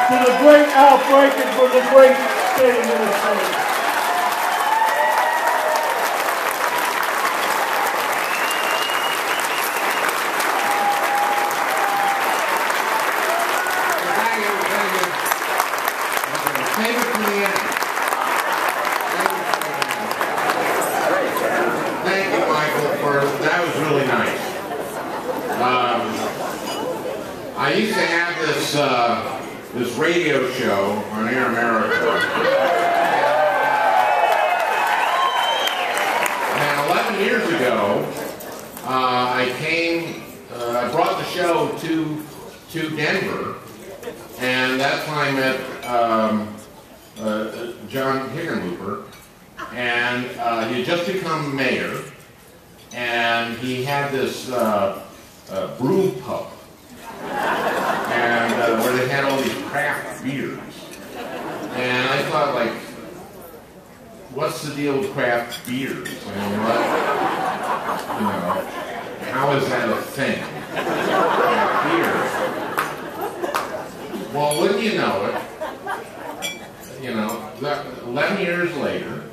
to the great Al Franken from the great state of Minnesota. I used to have this radio show on Air America, and 11 years ago, I brought the show to Denver, and that's when I met John Hickenlooper, and he had just become mayor, and he had this brew pub. And where they had all these craft beers. And I thought, like, what's the deal with craft beers? I mean, how is that a thing? Craft beer. Well, wouldn't you know it, 11 years later,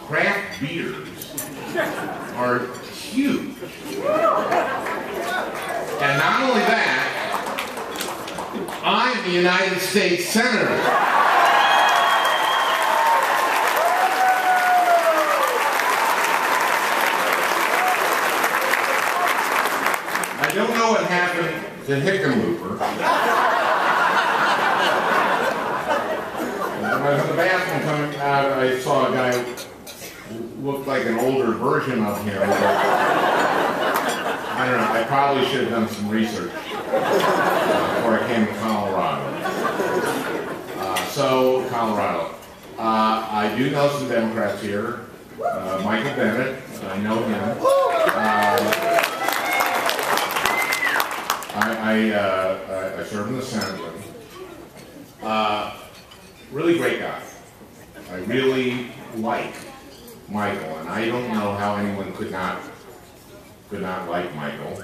craft beers are huge. And not only that, I'm the United States Senator. I don't know what happened to Hickenlooper. When I was in the bathroom coming out, I saw a guy who looked like an older version of him. I don't know, I probably should have done some research before I came to Colorado. Colorado. I do know some Democrats here. Michael Bennett, I know him. I served in the Senate with him. Really great guy. I really like Michael, and I don't know how anyone could not like Michael.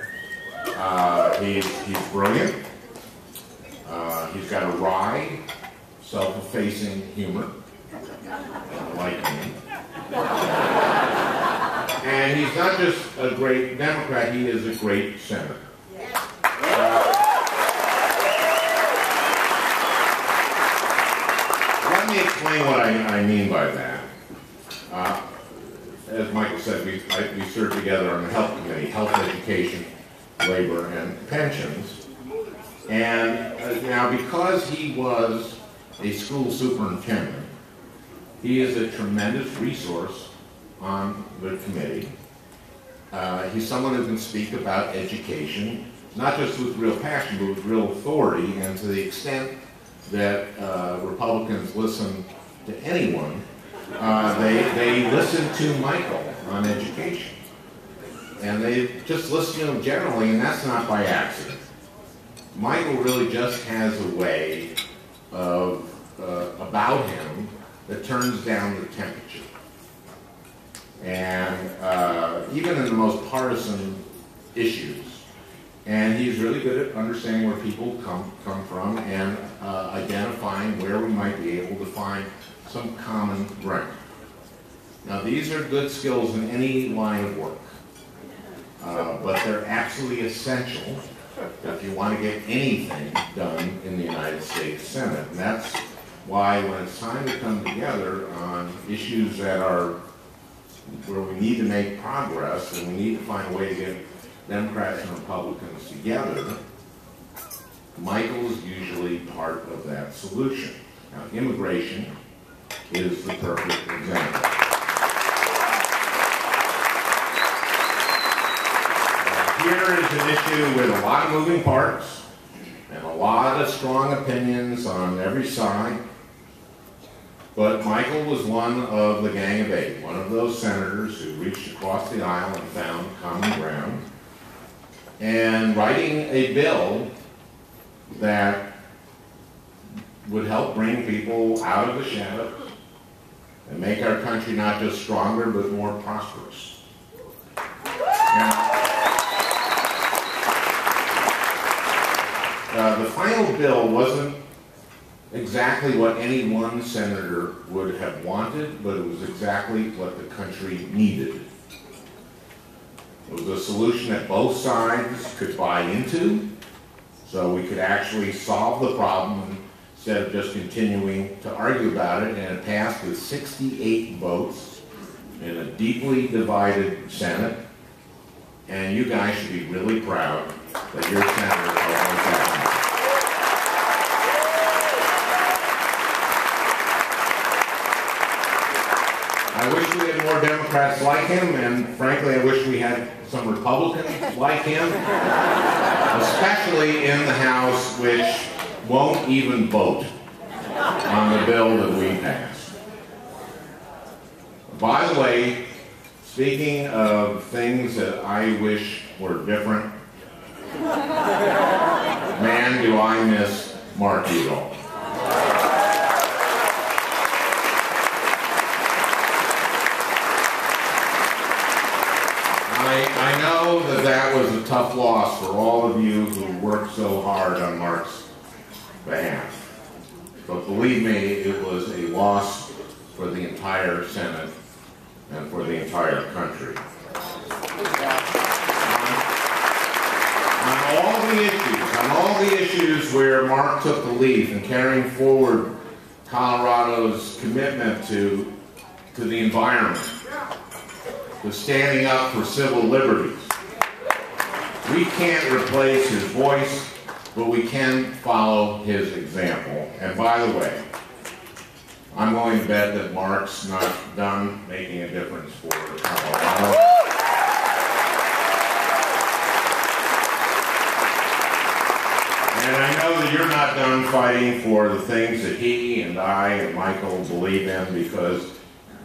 He's brilliant. He's got a wry, self-effacing humor, like me. And he's not just a great Democrat, he is a great senator. Let me explain what I mean by that. As Michael said, we served together on the Health Committee, Health, Education, Labor, and Pensions. And now, because he was a school superintendent, he is a tremendous resource on the committee. He's someone who can speak about education, not just with real passion, but with real authority, and to the extent that Republicans listen to anyone, they listen to Michael on education. And they just listen to him generally, and that's not by accident. Michael really just has a way of, about him that turns down the temperature. And even in the most partisan issues. And he's really good at understanding where people come from and identifying where we might be able to find some common ground. Now, these are good skills in any line of work, but they're absolutely essential if you want to get anything done in the United States Senate. And that's why when it's time to come together on issues that are where we need to make progress and we need to find a way to get Democrats and Republicans together, Michael is usually part of that solution. Now, immigration is the perfect example. Here is an issue with a lot of moving parts and a lot of strong opinions on every side. But Michael was one of the Gang of Eight, one of those senators who reached across the aisle and found common ground. And writing a bill that would help bring people out of the shadows and make our country not just stronger, but more prosperous. Now, the final bill wasn't exactly what any one senator would have wanted, but it was exactly what the country needed. It was a solution that both sides could buy into, so we could actually solve the problem instead of just continuing to argue about it, and it passed with 68 votes in a deeply divided Senate, and you guys should be really proud that your senator helped us out. I wish we had more Democrats like him, and frankly, I wish we had some Republicans like him, especially in the House, which won't even vote on the bill that we passed. By the way, speaking of things that I wish were different, man, do I miss Mark Udall. I know that that was a tough loss for all of you who worked so hard on Mark's behalf. But believe me, it was a loss for the entire Senate and for the entire country. On all the issues where Mark took the lead in carrying forward Colorado's commitment to the environment, to standing up for civil liberties. We can't replace his voice, but we can follow his example. And by the way, I'm going to bet that Mark's not done making a difference for Colorado. And I know that you're not done fighting for the things that he and I and Michael believe in, because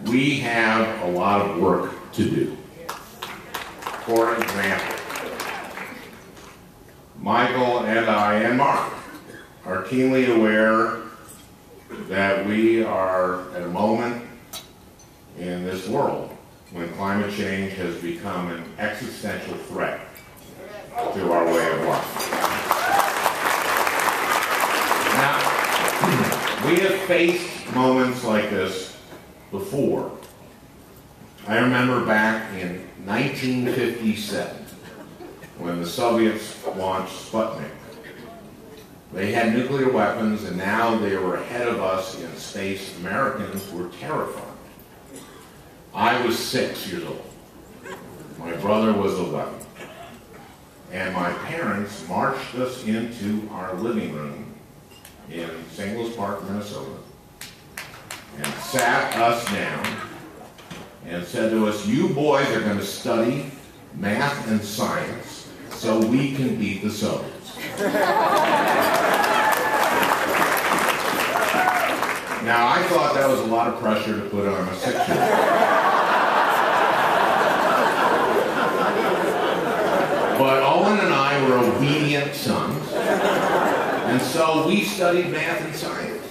we have a lot of work to do. For example, Michael and I and Mark are keenly aware that we are at a moment in this world when climate change has become an existential threat to our way of life. Now, we have faced moments like this before. I remember back in 1957 when the Soviets launched Sputnik. They had nuclear weapons, and now they were ahead of us in space. Americans were terrified. I was 6 years old. My brother was 11. And my parents marched us into our living room in St. Louis Park, Minnesota, and sat us down and said to us, "You boys are going to study math and science so we can beat the Soviets." Now, I thought that was a lot of pressure to put on a 6-year-old. But Owen and I were obedient sons, and so we studied math and science,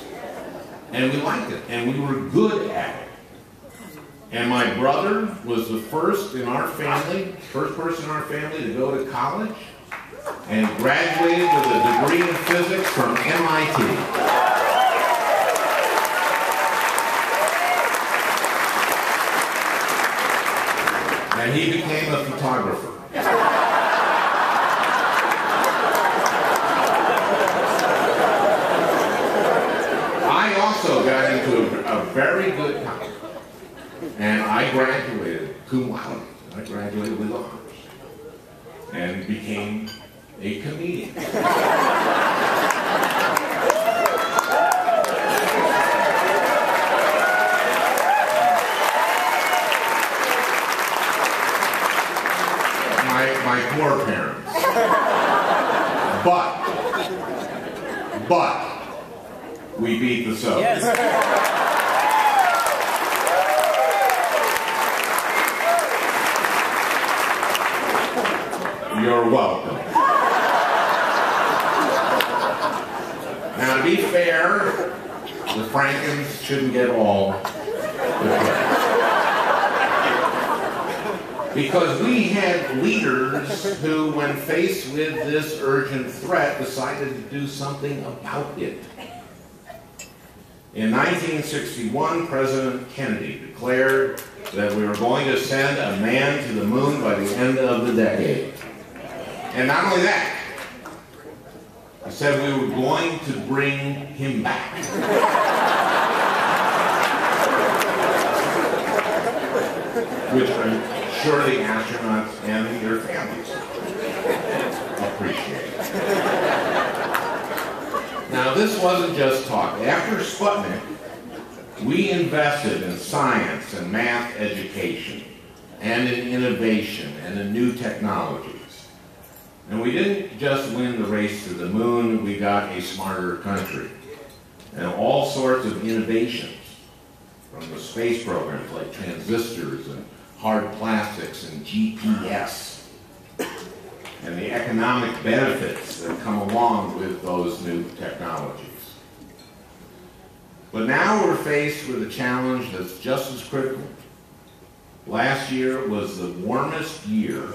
and we liked it, and we were good at it. And my brother was the first in our family, first person in our family to go to college, and graduated with a degree in physics from MIT. And he became a photographer. I also got into a very good college. And I graduated cum laude. I graduated with honors and became a comedian. My poor parents. But we beat the Soviets. Yes. You're welcome. Now, to be fair, the Frankens shouldn't get all the credit. Because we had leaders who, when faced with this urgent threat, decided to do something about it. In 1961, President Kennedy declared that we were going to send a man to the moon by the end of the decade. And not only that, he said we were going to bring him back. Which I'm sure the astronauts and their families appreciate. Now, this wasn't just talk. After Sputnik, we invested in science and math education, and in innovation, and in new technologies. And we didn't just win the race to the moon, we got a smarter country. And all sorts of innovations, from the space programs like transistors and hard plastics and GPS, and the economic benefits that come along with those new technologies. But now we're faced with a challenge that's just as critical. Last year was the warmest year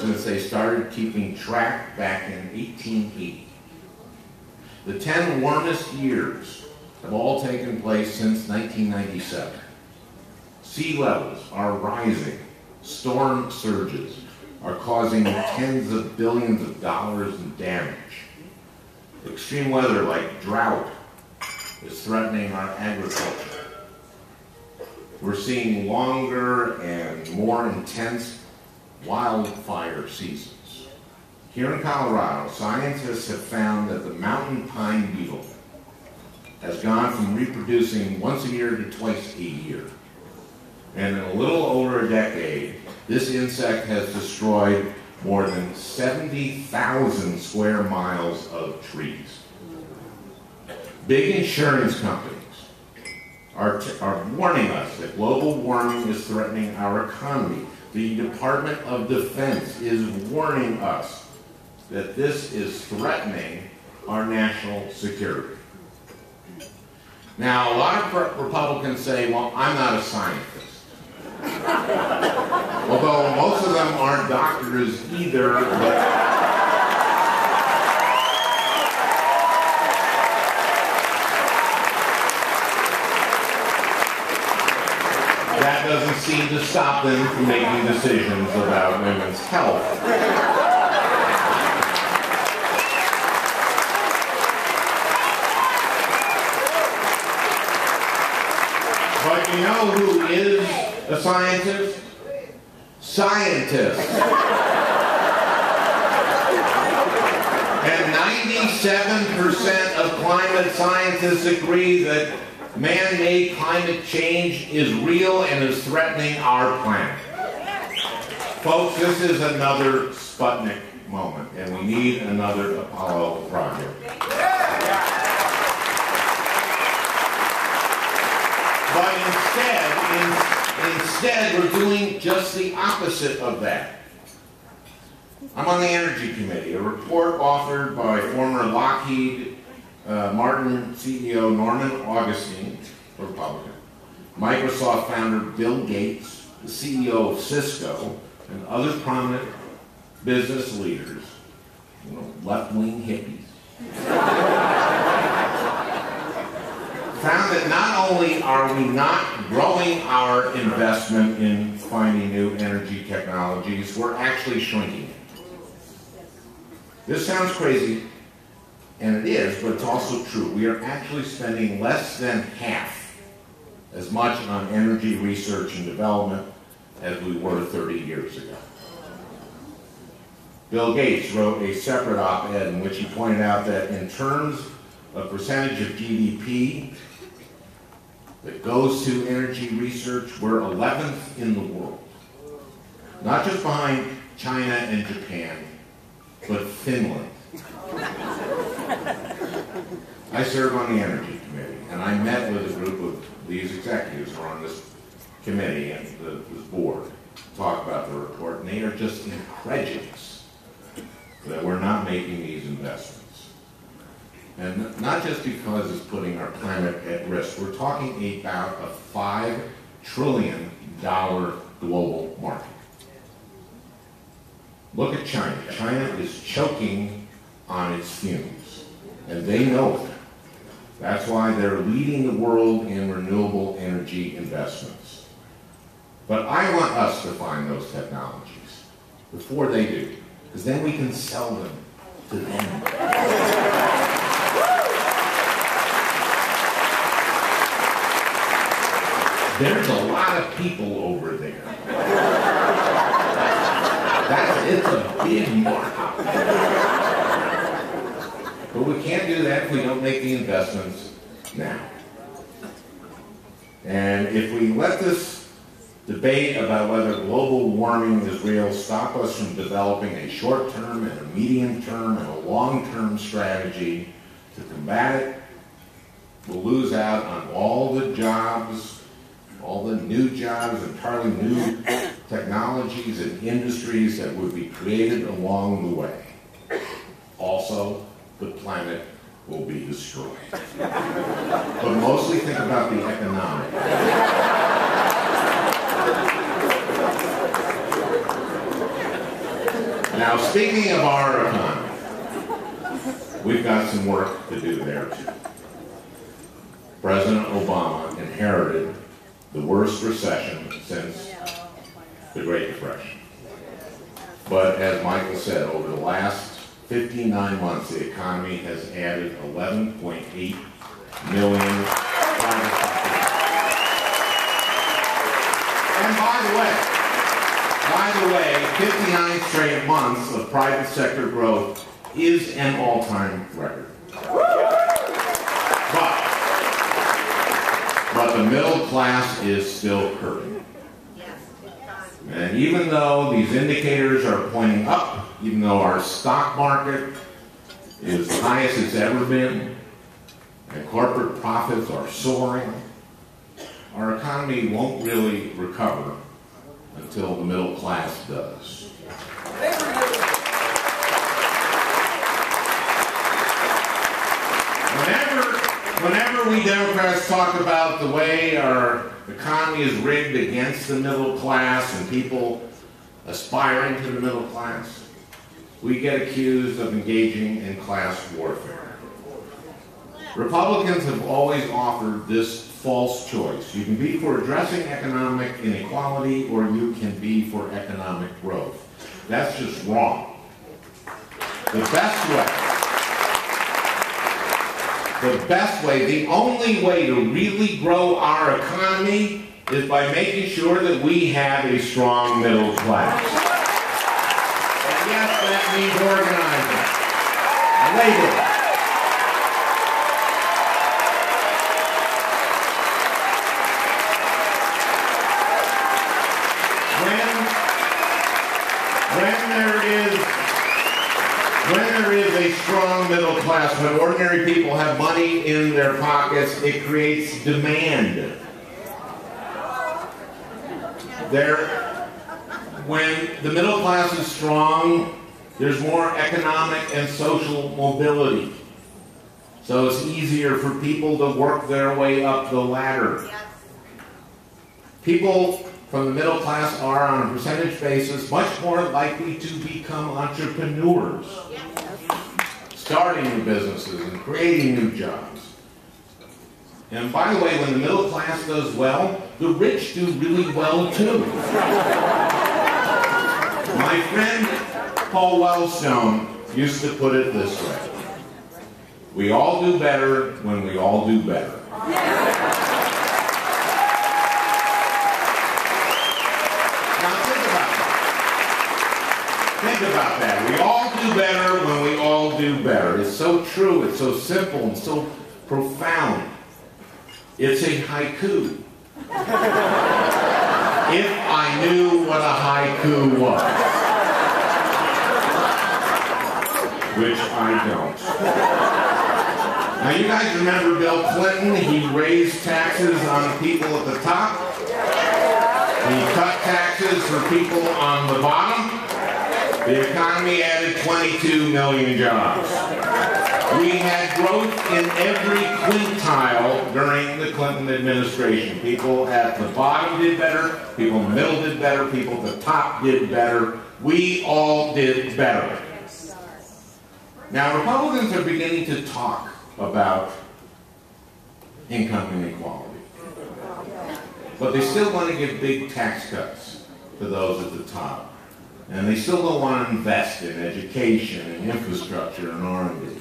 since they started keeping track back in 1880. The 10 warmest years have all taken place since 1997. Sea levels are rising. Storm surges are causing tens of billions of dollars in damage. Extreme weather like drought is threatening our agriculture. We're seeing longer and more intense wildfire seasons. Here in Colorado, scientists have found that the mountain pine beetle has gone from reproducing once a year to twice a year. And in a little over a decade, this insect has destroyed more than 70,000 square miles of trees. Big insurance companies are warning us that global warming is threatening our economy. The Department of Defense is warning us that this is threatening our national security. Now, a lot of Republicans say, well, I'm not a scientist. Although most of them aren't doctors either, but that doesn't seem to stop them from making decisions about women's health. But you know who is a scientist? Scientists. And 97% of climate scientists agree that man-made climate change is real and is threatening our planet. Folks, this is another Sputnik moment, and we need another Apollo project. But instead, we're doing just the opposite of that. I'm on the Energy Committee, a report authored by former Lockheed Martin CEO Norman Augustine, a Republican, Microsoft founder Bill Gates, the CEO of Cisco, and other prominent business leaders, left-wing hippies, found that not only are we not growing our investment in finding new energy technologies, we're actually shrinking it. This sounds crazy, and it is, but it's also true. We are actually spending less than half as much on energy research and development as we were 30 years ago. Bill Gates wrote a separate op-ed in which he pointed out that in terms of percentage of GDP that goes to energy research, we're 11th in the world. Not just behind China and Japan, but Finland. I serve on the Energy Committee, and I met with a group of these executives who are on this committee and this board to talk about the report, and they are just incredulous that we're not making these investments. And not just because it's putting our planet at risk. We're talking about a $5 trillion global market. Look at China. China is choking on its fumes, and they know it. That's why they're leading the world in renewable energy investments. But I want us to find those technologies before they do, because then we can sell them to them. There's a lot of people over there. It's a big market. But we can't do that if we don't make the investments now. And if we let this debate about whether global warming is real stop us from developing a short-term and a medium-term and a long-term strategy to combat it, we'll lose out on all the jobs, all the new jobs, entirely new technologies and industries that would be created along the way. Also, the planet will be destroyed. But mostly think about the economic. Now, speaking of our economy, we've got some work to do there too. President Obama inherited the worst recession since the Great Depression. But as Michael said, over the last 59 months, the economy has added 11.8 million private sector. And by the way, 59 straight months of private sector growth is an all-time record. But the middle class is still hurting. And even though these indicators are pointing up, even though our stock market is the highest it's ever been, and corporate profits are soaring, our economy won't really recover until the middle class does. Whenever we Democrats talk about the way our economy is rigged against the middle class and people aspiring to the middle class, we get accused of engaging in class warfare. Republicans have always offered this false choice. You can be for addressing economic inequality or you can be for economic growth. That's just wrong. The best way, the only way to really grow our economy is by making sure that we have a strong middle class. And yes, that means organizing, labor. When there is a strong middle class, when ordinary people have money in their pockets, it creates demand. When the middle class is strong, there's more economic and social mobility. So it's easier for people to work their way up the ladder. People from the middle class are, on a percentage basis, much more likely to become entrepreneurs, starting new businesses and creating new jobs. And by the way, when the middle class does well, the rich do really well too. My friend Paul Wellstone used to put it this way: we all do better when we all do better. Think about that. We all do better when we all do better. It's so true, it's so simple, and so profound. It's a haiku. If I knew what a haiku was. Which I don't. Now you guys remember Bill Clinton? He raised taxes on people at the top. He cut taxes for people on the bottom. The economy added 22 million jobs. We had growth in every quintile during the Clinton administration. People at the bottom did better, people in the middle did better, people at the top did better. We all did better. Now, Republicans are beginning to talk about income inequality. But they still want to give big tax cuts to those at the top. And they still don't want to invest in education and infrastructure and R&D.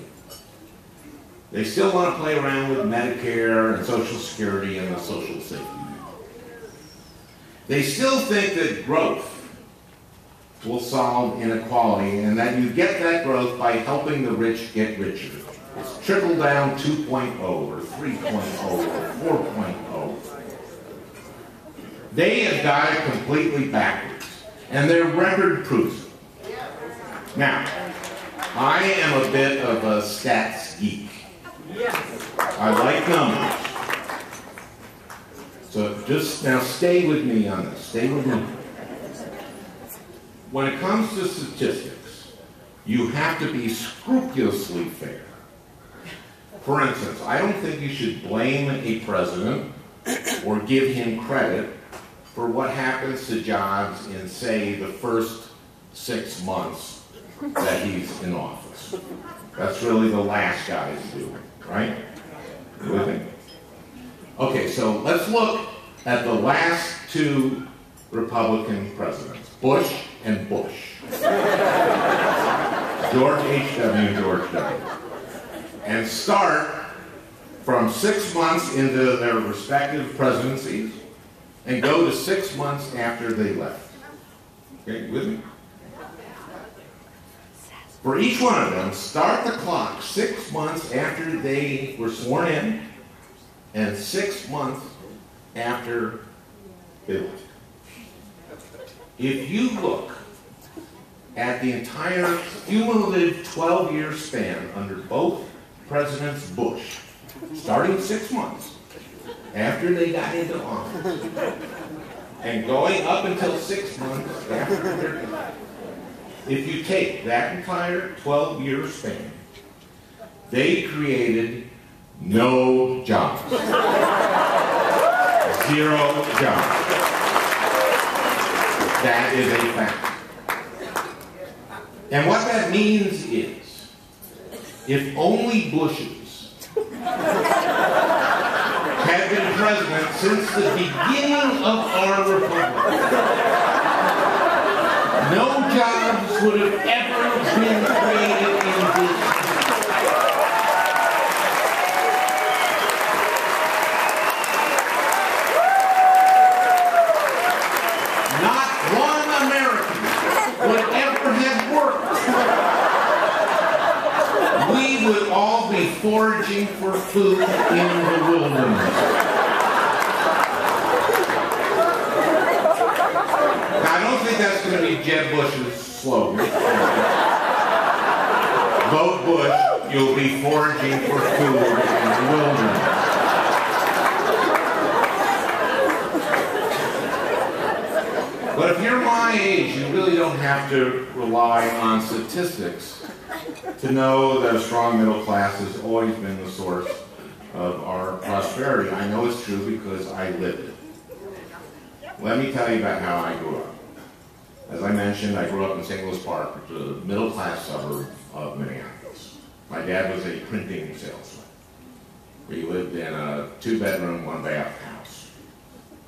They still want to play around with Medicare and Social Security and the social safety net. They still think that growth will solve inequality and that you get that growth by helping the rich get richer. It's trickle down 2.0 or 3.0 or 4.0. They have got it completely backwards, and their record proves it. Now, I am a bit of a stats geek. I like numbers. So just now stay with me on this. Stay with me. When it comes to statistics, you have to be scrupulously fair. For instance, I don't think you should blame a president or give him credit for what happens to jobs in, say, the first 6 months that he's in office. That's really the last guy's doing, right? You with me? Okay, so let's look at the last 2 Republican presidents, Bush and Bush. George H.W., George W. And start from 6 months into their respective presidencies and go to 6 months after they left. Okay, you with me? For each one of them, start the clock 6 months after they were sworn in and 6 months after they left. If you look at the entire cumulative 12-year span under both Presidents Bush, starting 6 months after they got into office, and going up until 6 months after their death, if you take that entire 12-year span, they created no jobs. 0 jobs. That is a fact. And what that means is, if only Bushes had been president since the beginning of our republic, no jobs would have ever been created in this country. Not one American would ever have worked. We would all be foraging for food in the wilderness. Now, I don't think that's going to be Jeb Bush's slogan. Vote Bush, you'll be foraging for food in the wilderness. But if you're my age, you really don't have to rely on statistics to know that a strong middle class has always been the source of our prosperity. I know it's true because I lived it. Let me tell you about how I grew up. As I mentioned, I grew up in St. Louis Park, which is a middle-class suburb of Minneapolis. My dad was a printing salesman. We lived in a 2-bedroom, 1-bath house.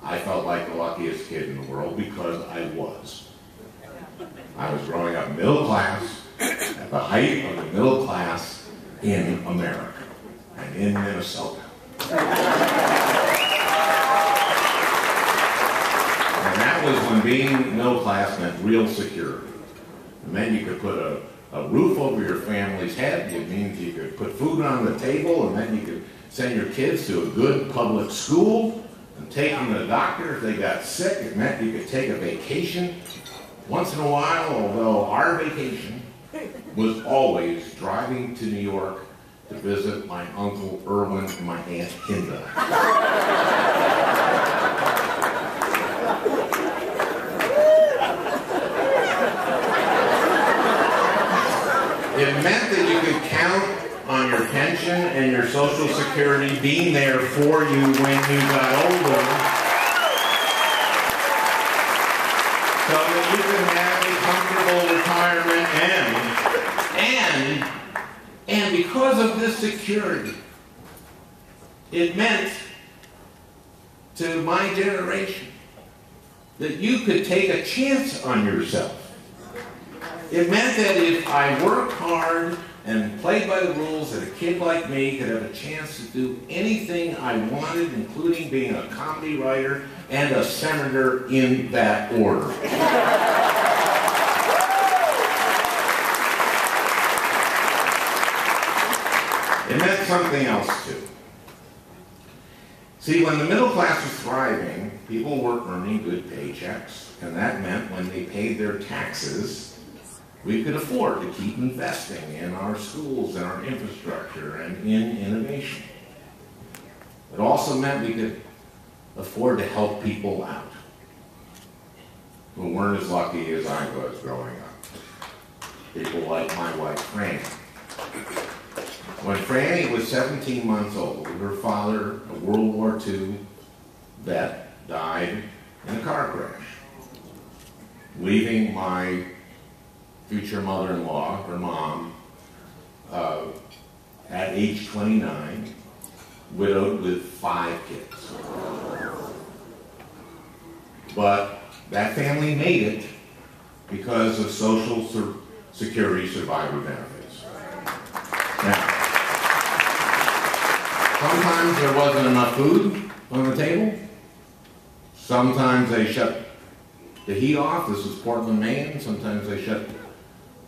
I felt like the luckiest kid in the world because I was. I was growing up middle class, at the height of the middle class in America and in Minnesota. And that was when being middle class meant real security. It meant you could put a roof over your family's head. It means you could put food on the table, and then you could send your kids to a good public school and take them to the doctor if they got sick. It meant you could take a vacation once in a while, although our vacation was always driving to New York to visit my Uncle Irwin and my Aunt Hinda. It meant that you could count on your pension and your Social Security being there for you when you got older, so that you could have a comfortable retirement and because of this security, It meant to my generation that you could take a chance on yourself. It meant that if I worked hard and played by the rules, that a kid like me could have a chance to do anything I wanted, including being a comedy writer and a senator in that order. It meant something else, too. See, when the middle class was thriving, people were earning good paychecks, and that meant when they paid their taxes, we could afford to keep investing in our schools and our infrastructure and in innovation. It also meant we could afford to help people out who weren't as lucky as I was growing up. People like my wife, Franken. When Franny was 17 months old, her father, a World War II vet, died in a car crash, leaving my future mother-in-law, her mom, at age 29, widowed with 5 kids. But that family made it because of Social Security survivor benefits. Now, sometimes there wasn't enough food on the table. Sometimes they shut the heat off. This is Portland, Maine. Sometimes they shut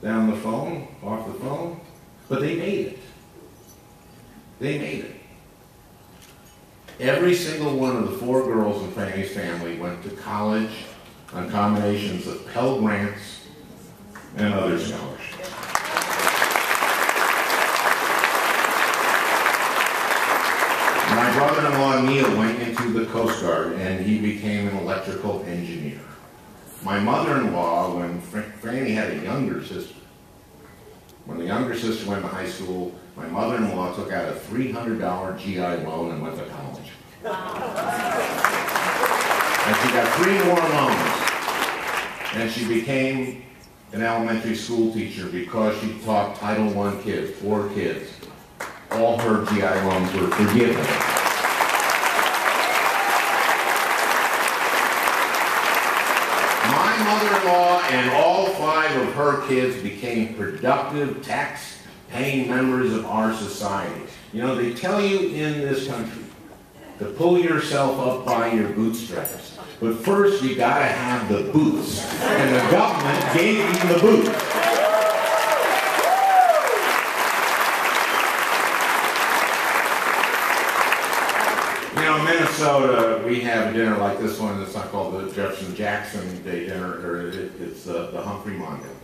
down the phone, off the phone. But they made it. They made it. Every single one of the 4 girls in Fanny's family went to college on combinations of Pell Grants and other scholarships. My brother-in-law Neil went into the Coast Guard and he became an electrical engineer. My mother-in-law, when Franny had a younger sister, when the younger sister went to high school, my mother-in-law took out a $300 GI loan and went to college. And she got 3 more loans. And she became an elementary school teacher because she taught Title I kids, 4 kids. All her GI loans were forgiven. My mother-in-law and all 5 of her kids became productive, tax-paying members of our society. You know, they tell you in this country to pull yourself up by your bootstraps. But first, you gotta have the boots. And the government gave you the boots. You know, in Minnesota, we have a dinner like this one. It's not called the Jefferson-Jackson Day dinner, or it's the Humphrey Mon dinner.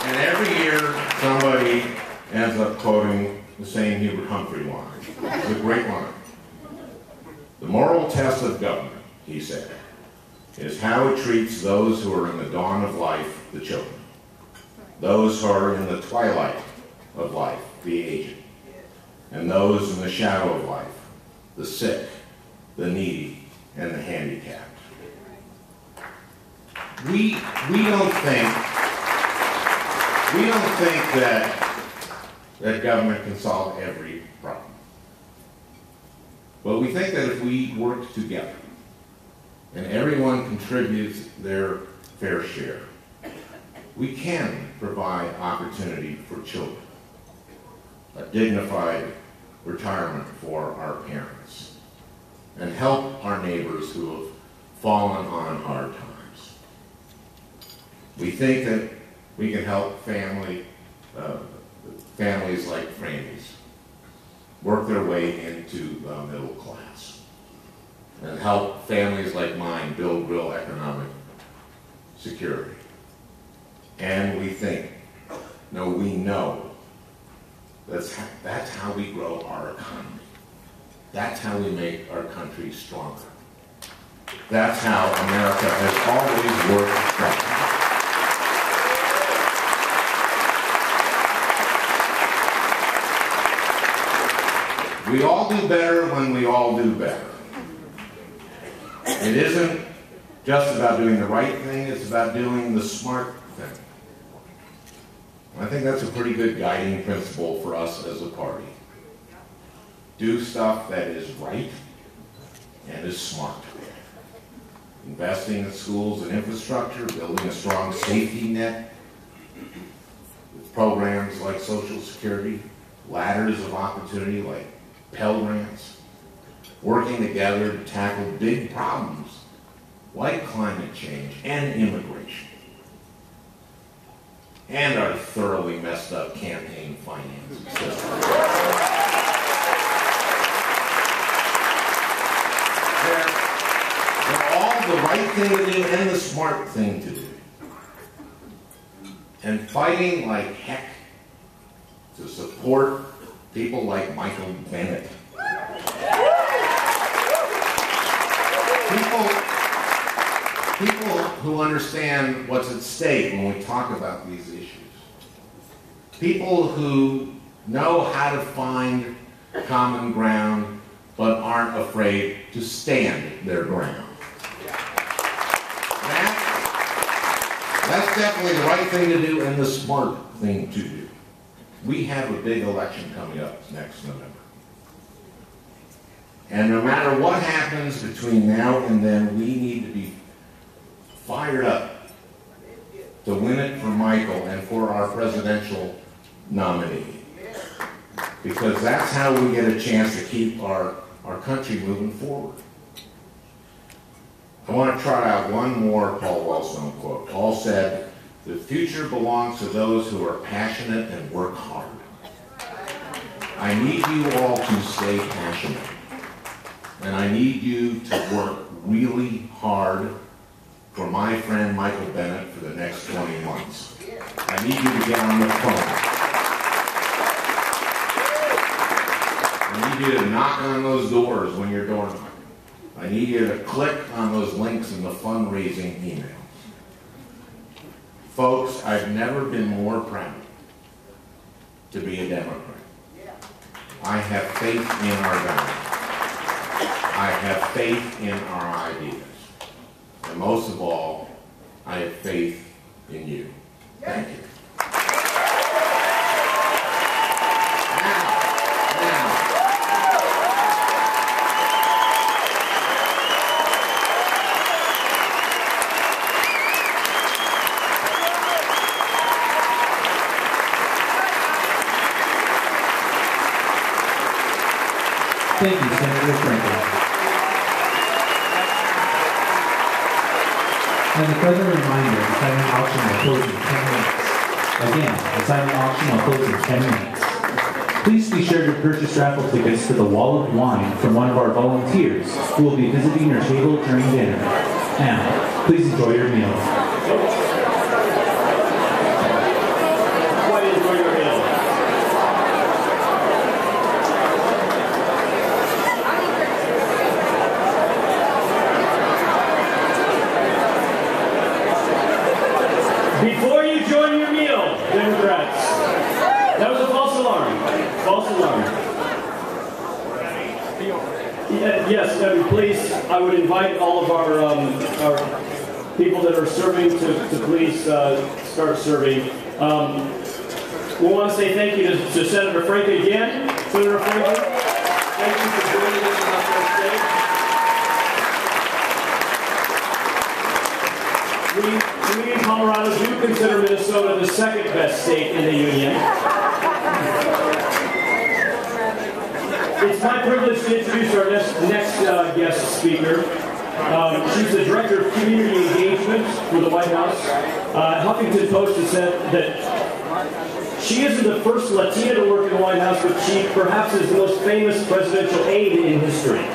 And every year, somebody ends up quoting the same Hubert Humphrey line. It's a great line. The moral test of government, he said, is how it treats those who are in the dawn of life, the children. Those who are in the twilight of life, the aged. And those in the shadow of life, the sick, the needy, and the handicapped. We don't think that government can solve every problem. But we think that if we work together and everyone contributes their fair share, we can provide opportunity for children, a dignified retirement for our parents, and help our neighbors who have fallen on hard times. We think that we can help families like Franny's work their way into the middle class, and help families like mine build real economic security. And we think, no, we know that's how we grow our economy. That's how we make our country stronger. That's how America has always worked better. We all do better when we all do better. It isn't just about doing the right thing, it's about doing the smart thing. I think that's a pretty good guiding principle for us as a party. Do stuff that is right and is smart. Investing in schools and infrastructure, building a strong safety net with programs like Social Security, ladders of opportunity like Pell Grants, working together to tackle big problems like climate change and immigration, and our thoroughly messed up campaign finance system. They're all the right thing to do and the smart thing to do. And fighting like heck to support people like Michael Bennett. People who understand what's at stake when we talk about these issues. People who know how to find common ground but aren't afraid to stand their ground. That's definitely the right thing to do and the smart thing to do. We have a big election coming up next November. And no matter what happens between now and then, we need to be fired up to win it for Michael and for our presidential nominee. Because that's how we get a chance to keep our country moving forward. I want to trot out one more Paul Wellstone quote. Paul said, "The future belongs to those who are passionate and work hard." I need you all to stay passionate. And I need you to work really hard for my friend Michael Bennett for the next 20 months. I need you to get on the phone. I need you to knock on those doors when you're door knocking. I need you to click on those links in the fundraising emails. Folks, I've never been more proud to be a Democrat. I have faith in our values. I have faith in our ideas. And most of all, I have faith in you. Thank you. Thank you, Senator Franken. And a further reminder, the silent auction will close in 10 minutes. Again, the silent auction will close in 10 minutes. Please be sure to purchase raffle tickets for the Wall of Wine from one of our volunteers who will be visiting your table during dinner. Now, please enjoy your meal. Before you join your meal, Democrats, that was a false alarm. False alarm. Yes, please, I would invite all of our people that are serving to please start serving. We want to say thank you to Senator Franken again. Senator Franken, thank you for joining us on our first day. We in Colorado do consider Minnesota the second best state in the union. It's my privilege to introduce our next guest speaker. She's the Director of Community Engagement for the White House. Huffington Post has said that she isn't the first Latina to work in the White House, but she perhaps is the most famous presidential aide in history.